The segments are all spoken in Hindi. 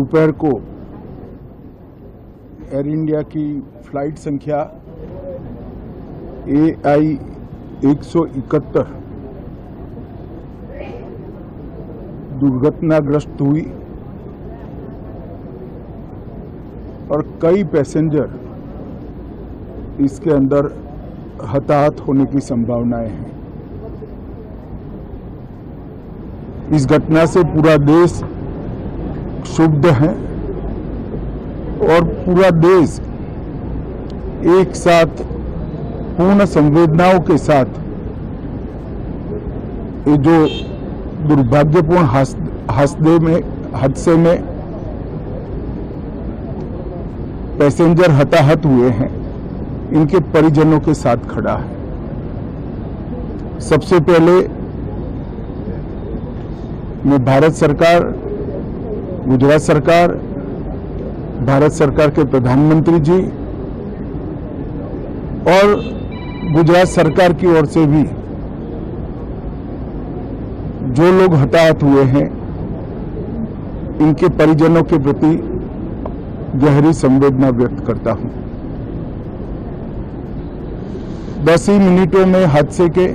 दोपहर को एयर इंडिया की फ्लाइट संख्या AI 171 दुर्घटनाग्रस्त हुई और कई पैसेंजर इसके अंदर हताहत होने की संभावनाएं हैं। इस घटना से पूरा देश क्षुब्ध है और पूरा देश एक साथ पूर्ण संवेदनाओं के साथ ये जो दुर्भाग्यपूर्ण हादसे में पैसेंजर हताहत हुए हैं, इनके परिजनों के साथ खड़ा है। सबसे पहले मैं भारत सरकार, गुजरात सरकार, भारत सरकार के प्रधानमंत्री जी और गुजरात सरकार की ओर से भी जो लोग हताहत हुए हैं, इनके परिजनों के प्रति गहरी संवेदना व्यक्त करता हूं। 10 ही मिनटों में हादसे के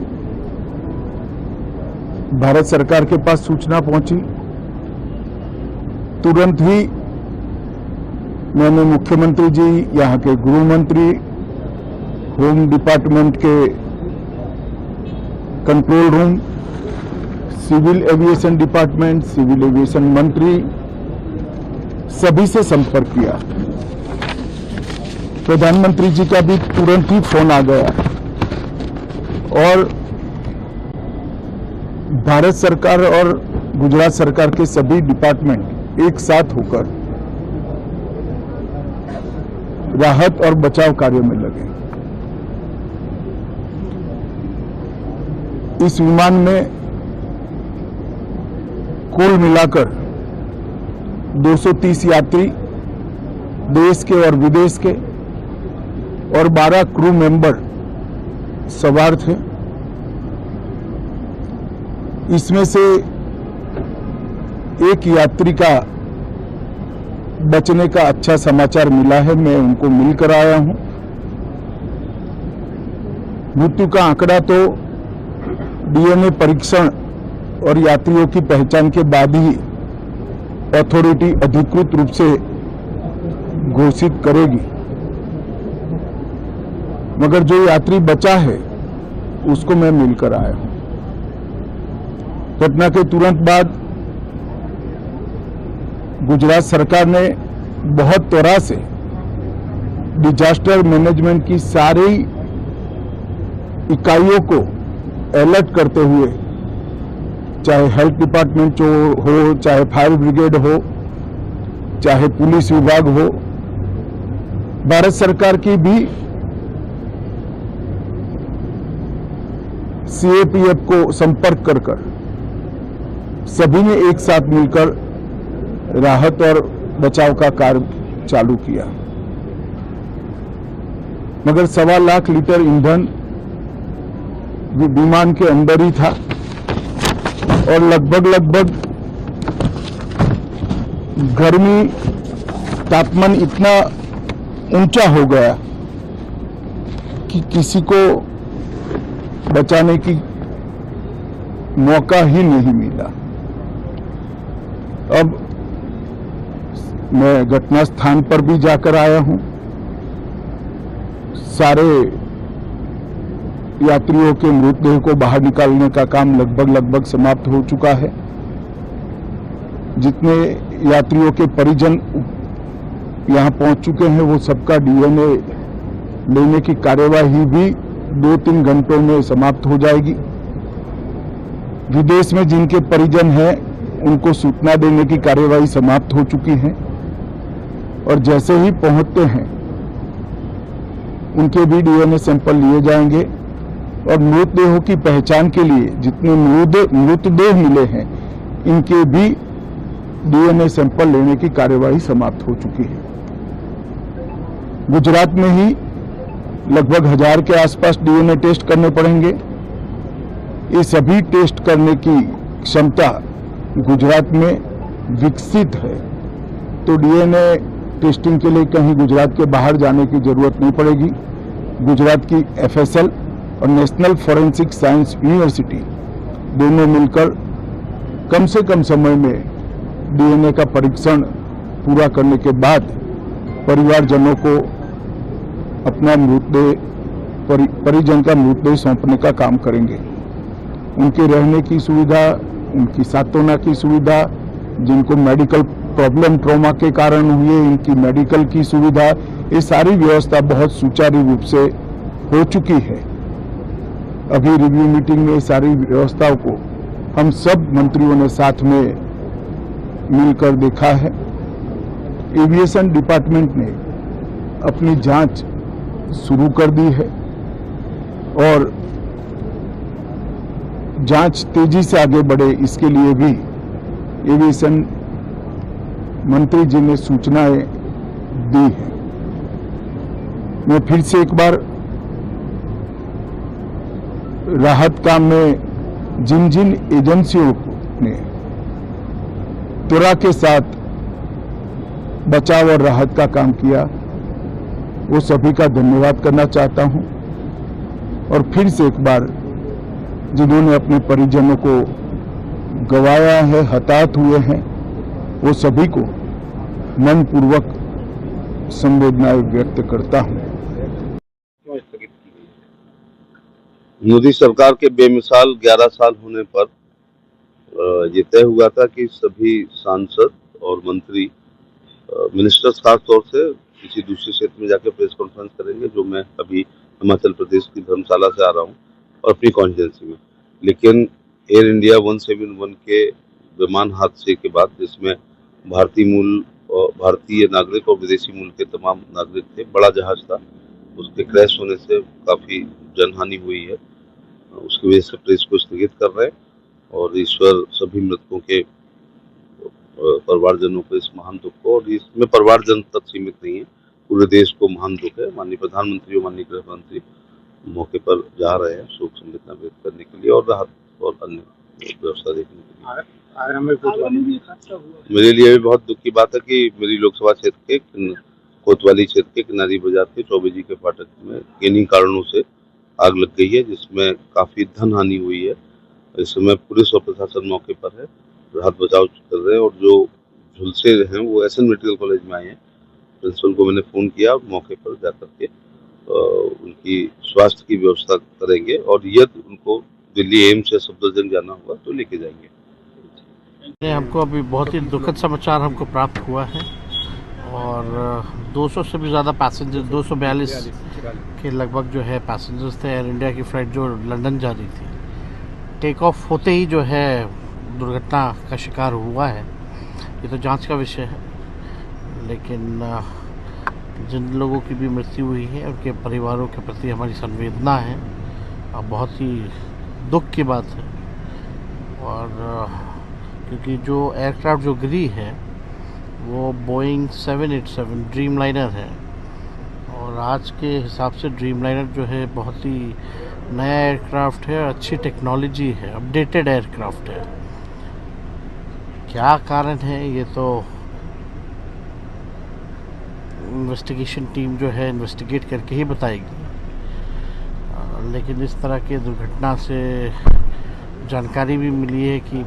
भारत सरकार के पास सूचना पहुंची। तुरंत ही मैंने मुख्यमंत्री जी, यहाँ के गृह मंत्री, होम डिपार्टमेंट के control room, civil aviation department, civil aviation मंत्री, सभी से संपर्क किया। प्रधानमंत्री जी का भी तुरंत ही फोन आ गया और भारत सरकार और गुजरात सरकार के सभी डिपार्टमेंट एक साथ होकर राहत और बचाव कार्य में लगे। इस विमान में कुल मिलाकर 230 यात्री देश के और विदेश के और 12 क्रू मेंबर सवार थे। इसमें से एक यात्री का बचने का अच्छा समाचार मिला है, मैं उनको मिलकर आया हूं। मृत्यु का आंकड़ा तो DNA परीक्षण और यात्रियों की पहचान के बाद ही अथॉरिटी अधिकृत रूप से घोषित करेगी, मगर जो यात्री बचा है उसको मैं मिलकर आया हूं। घटना के तुरंत बाद गुजरात सरकार ने बहुत त्वरा से डिजास्टर मैनेजमेंट की सारी इकाइयों को अलर्ट करते हुए, चाहे हेल्थ डिपार्टमेंट हो, चाहे फायर ब्रिगेड हो, चाहे पुलिस विभाग हो, भारत सरकार की भी CAPF को संपर्क कर सभी ने एक साथ मिलकर राहत और बचाव का कार्य चालू किया। मगर 1.25 लाख लीटर ईंधन विमान के अंदर ही था और लगभग गर्मी, तापमान इतना ऊंचा हो गया कि किसी को बचाने की मौका ही नहीं मिला। अब मैं घटना स्थान पर भी जाकर आया हूं। सारे यात्रियों के मृतदेह को बाहर निकालने का काम लगभग समाप्त हो चुका है। जितने यात्रियों के परिजन यहां पहुंच चुके हैं, वो सबका DNA लेने की कार्यवाही भी 2-3 घंटों में समाप्त हो जाएगी। विदेश में जिनके परिजन हैं, उनको सूचना देने की कार्यवाही समाप्त हो चुकी है और जैसे ही पहुंचते हैं उनके भी DNA सैंपल लिए जाएंगे और मृतदेहों की पहचान के लिए जितने मृतदेह मिले हैं, इनके भी DNA सैंपल लेने की कार्यवाही समाप्त हो चुकी है। गुजरात में ही लगभग 1000 के आसपास DNA टेस्ट करने पड़ेंगे। ये सभी टेस्ट करने की क्षमता गुजरात में विकसित है तो डीएनए टेस्टिंग के लिए कहीं गुजरात के बाहर जाने की जरूरत नहीं पड़ेगी। गुजरात की एफएसएल और नेशनल फॉरेंसिक साइंस यूनिवर्सिटी दोनों मिलकर कम से कम समय में डीएनए का परीक्षण पूरा करने के बाद परिवारजनों को अपना मृतदेह परिजन का मृतदेह सौंपने का काम करेंगे। उनके रहने की सुविधा, उनकी सांत्वना की सुविधा, जिनको मेडिकल प्रॉब्लम ट्रॉमा के कारण हुए इनकी मेडिकल की सुविधा, ये सारी व्यवस्था बहुत सुचारू रूप से हो चुकी है। अभी रिव्यू मीटिंग में सारी व्यवस्थाओं को हम सब मंत्रियों ने साथ में मिलकर देखा है। एविएशन डिपार्टमेंट ने अपनी जांच शुरू कर दी है और जांच तेजी से आगे बढ़े इसके लिए भी एविएशन मंत्री जी ने सूचनाएं दी हैं। मैं फिर से एक बार राहत काम में जिन जिन एजेंसियों ने त्वरा के साथ बचाव और राहत का काम किया वो सभी का धन्यवाद करना चाहता हूं और फिर से एक बार जिन्होंने अपने परिजनों को गंवाया है, हताहत हुए हैं, वो सभी को मनपूर्वक संवेदनाएं व्यक्त करता हूं। मोदी सरकार के बेमिसाल 11 साल होने पर ये तय हुआ था कि सभी सांसद और मंत्री मिनिस्टर्स खास तौर से किसी दूसरे क्षेत्र में जाकर प्रेस कॉन्फ्रेंस करेंगे, जो मैं अभी हिमाचल प्रदेश की धर्मशाला से आ रहा हूँ और अपनी कॉन्स्टिट्यूंसी में। लेकिन एयर इंडिया 171 के विमान हादसे के बाद, जिसमें भारतीय नागरिक और विदेशी मूल के तमाम नागरिक थे, बड़ा जहाज था, उसके क्रैश होने से काफी जनहानि हुई है। उसकी वजह से प्रेस को स्थगित कर रहे हैं और ईश्वर सभी मृतकों के परिवारजनों को इस महान दुख को, और इसमें परिवारजन तक सीमित नहीं है, पूरे देश को महान दुख है। माननीय प्रधानमंत्री और माननीय गृह मंत्री मौके पर जा रहे हैं शोक संवेदना व्यक्त करने के लिए और राहत और अन्य व्यवस्था देखने के लिए। मेरे लिए भी बहुत दुख की बात है कि मेरी लोकसभा क्षेत्र के कोतवाली क्षेत्र के किनारी बाजार के चौबे जी के फाटक में किन्हीं कारणों से आग लग गई है, जिसमें काफी धन हानि हुई है। इस समय पुलिस और प्रशासन मौके पर है, राहत बचाव कर रहे हैं और जो झुलसे हैं वो एसएन मेडिकल कॉलेज में आए हैं। प्रिंसिपल को मैंने फोन किया, मौके पर जाकर के उनकी स्वास्थ्य की व्यवस्था करेंगे और यदि उनको दिल्ली एम्स या सफदरजंग जाना होगा तो लेके जाएंगे। हमको अभी बहुत ही दुखद समाचार हमको प्राप्त हुआ है और 200 से भी ज़्यादा पैसेंजर, 242 के लगभग जो है पैसेंजर्स थे एयर इंडिया की फ़्लाइट जो लंदन जा रही थी। टेक ऑफ होते ही जो है दुर्घटना का शिकार हुआ है। ये तो जांच का विषय है, लेकिन जिन लोगों की भी मृत्यु हुई है उनके परिवारों के प्रति हमारी संवेदना है और बहुत ही दुख की बात है। और क्योंकि जो एयरक्राफ्ट जो गिरी है वो बोइंग 787 ड्रीम लाइनर है और आज के हिसाब से ड्रीम लाइनर जो है बहुत ही नया एयरक्राफ्ट है, अच्छी टेक्नोलॉजी है, अपडेटेड एयरक्राफ्ट है। क्या कारण है ये तो इन्वेस्टिगेशन टीम जो है इन्वेस्टिगेट करके ही बताएगी, लेकिन इस तरह के दुर्घटना से जानकारी भी मिली है कि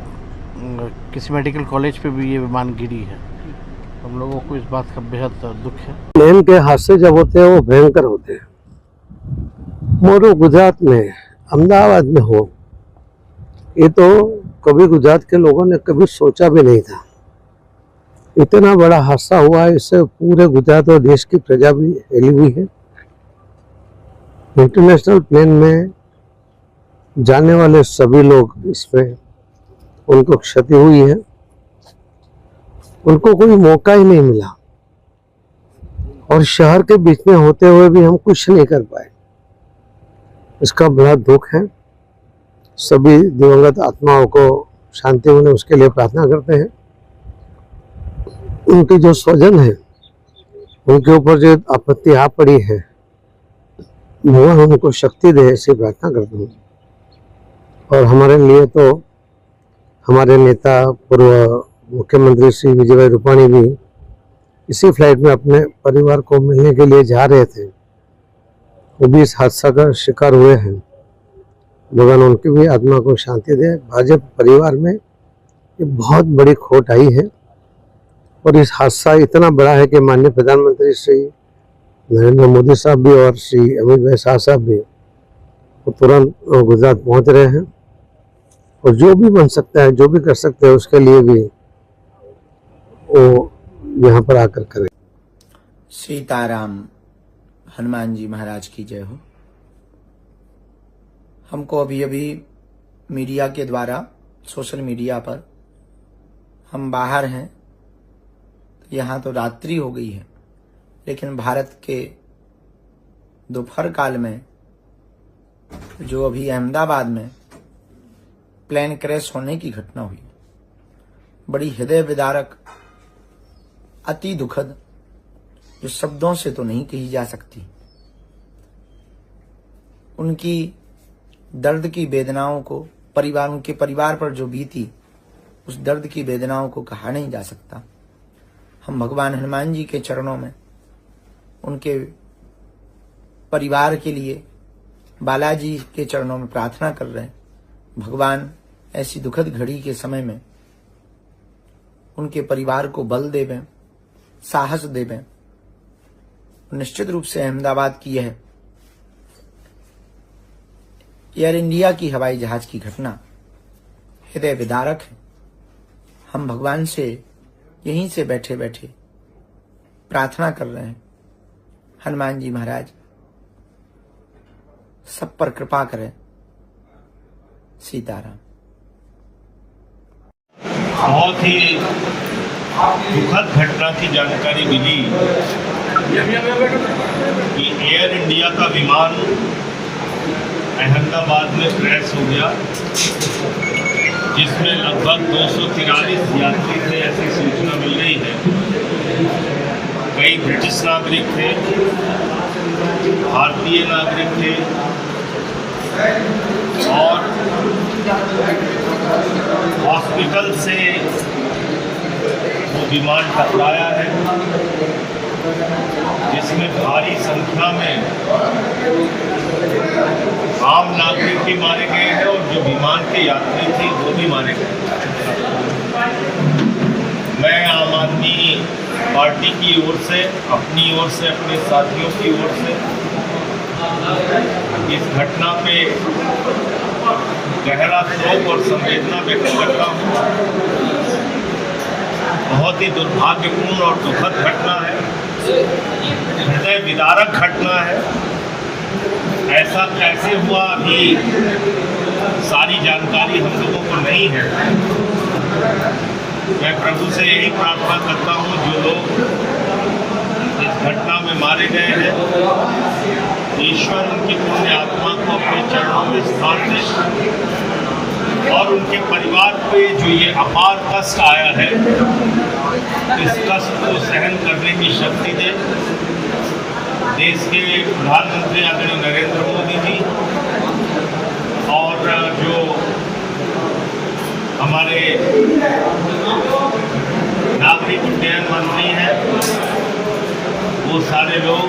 किसी मेडिकल कॉलेज पे भी ये विमान गिरी है। हम लोगों को इस बात का बेहद दुख है। प्लेन के हादसे जब होते हैं वो भयंकर होते हैं। मोरू गुजरात में, अहमदाबाद में हो, ये तो कभी गुजरात के लोगों ने कभी सोचा भी नहीं था। इतना बड़ा हादसा हुआ है, इससे पूरे गुजरात और देश की प्रजा भी हिली हुई है। इंटरनेशनल प्लेन में जाने वाले सभी लोग, इसमें उनको क्षति हुई है, उनको कोई मौका ही नहीं मिला और शहर के बीच में होते हुए भी हम कुछ नहीं कर पाए। इसका बड़ा दुख है। सभी दिवंगत आत्माओं को शांति मिले उसके लिए प्रार्थना करते हैं। उनके जो स्वजन है, उनके ऊपर जो आपत्ति आ पड़ी है, भगवान उनको शक्ति दे, ऐसी प्रार्थना करता हूँ। और हमारे लिए तो हमारे नेता पूर्व मुख्यमंत्री श्री विजय भाई रूपाणी भी इसी फ्लाइट में अपने परिवार को मिलने के लिए जा रहे थे, वो भी इस हादसा का शिकार हुए हैं। भगवान उनकी भी आत्मा को शांति दे। भाजपा परिवार में ये बहुत बड़ी खोट आई है और इस हादसा इतना बड़ा है कि माननीय प्रधानमंत्री श्री नरेंद्र मोदी साहब भी और श्री अमित भाई शाह साहब भी वो तुरंत गुजरात पहुंच रहे हैं और जो भी बन सकता है, जो भी कर सकते हैं, उसके लिए भी वो यहाँ पर आकर करें। सीताराम, हनुमान जी महाराज की जय हो। हमको अभी अभी मीडिया के द्वारा, सोशल मीडिया पर, हम बाहर हैं, यहाँ तो रात्रि हो गई है, लेकिन भारत के दोपहर काल में जो अभी अहमदाबाद में प्लेन क्रैश होने की घटना हुई, बड़ी हृदय विदारक, अति दुखद, जो शब्दों से तो नहीं कही जा सकती। उनकी दर्द की वेदनाओं को, परिवारों के परिवार पर जो बीती, उस दर्द की वेदनाओं को कहा नहीं जा सकता। हम भगवान हनुमान जी के चरणों में, उनके परिवार के लिए, बालाजी के चरणों में प्रार्थना कर रहे हैं। भगवान ऐसी दुखद घड़ी के समय में उनके परिवार को बल देवें, साहस देवें। निश्चित रूप से अहमदाबाद की यह एयर इंडिया की हवाई जहाज की घटना हृदय विदारक है। हम भगवान से यहीं से बैठे बैठे प्रार्थना कर रहे हैं, हनुमान जी महाराज सब पर कृपा करें। सीताराम। बहुत ही दुखद घटना की जानकारी मिली कि एयर इंडिया का विमान अहमदाबाद में क्रैश हो गया, जिसमें लगभग 243 यात्री थे, ऐसी सूचना मिल रही है। कई ब्रिटिश नागरिक थे, भारतीय नागरिक थे और हॉस्पिटल से वो विमान टकराया है, जिसमें भारी संख्या में आम नागरिक भी मारे गए हैं और जो विमान के यात्री थे वो भी मारे गए। मैं आम आदमी पार्टी की ओर से, अपनी ओर से, अपने साथियों की ओर से इस घटना पे गहरा शोक और संवेदना व्यक्त करता हूँ। बहुत ही दुर्भाग्यपूर्ण और दुखद घटना है, हृदय विदारक घटना है। ऐसा कैसे हुआ, अभी सारी जानकारी हम लोगों को नहीं है। मैं प्रभु से यही प्रार्थना करता हूँ, जो लोग इस घटना में मारे गए हैं, ईश्वर उनकी पुण्य आत्मा को अपने चरणों में स्थान दे और उनके परिवार पे जो ये अपार कष्ट आया है, इस कष्ट को सहन करने की शक्ति दे। देश के प्रधानमंत्री आदरणीय नरेंद्र मोदी जी और जो हमारे नागरिक उड्डयन मंत्री हैं, वो सारे लोग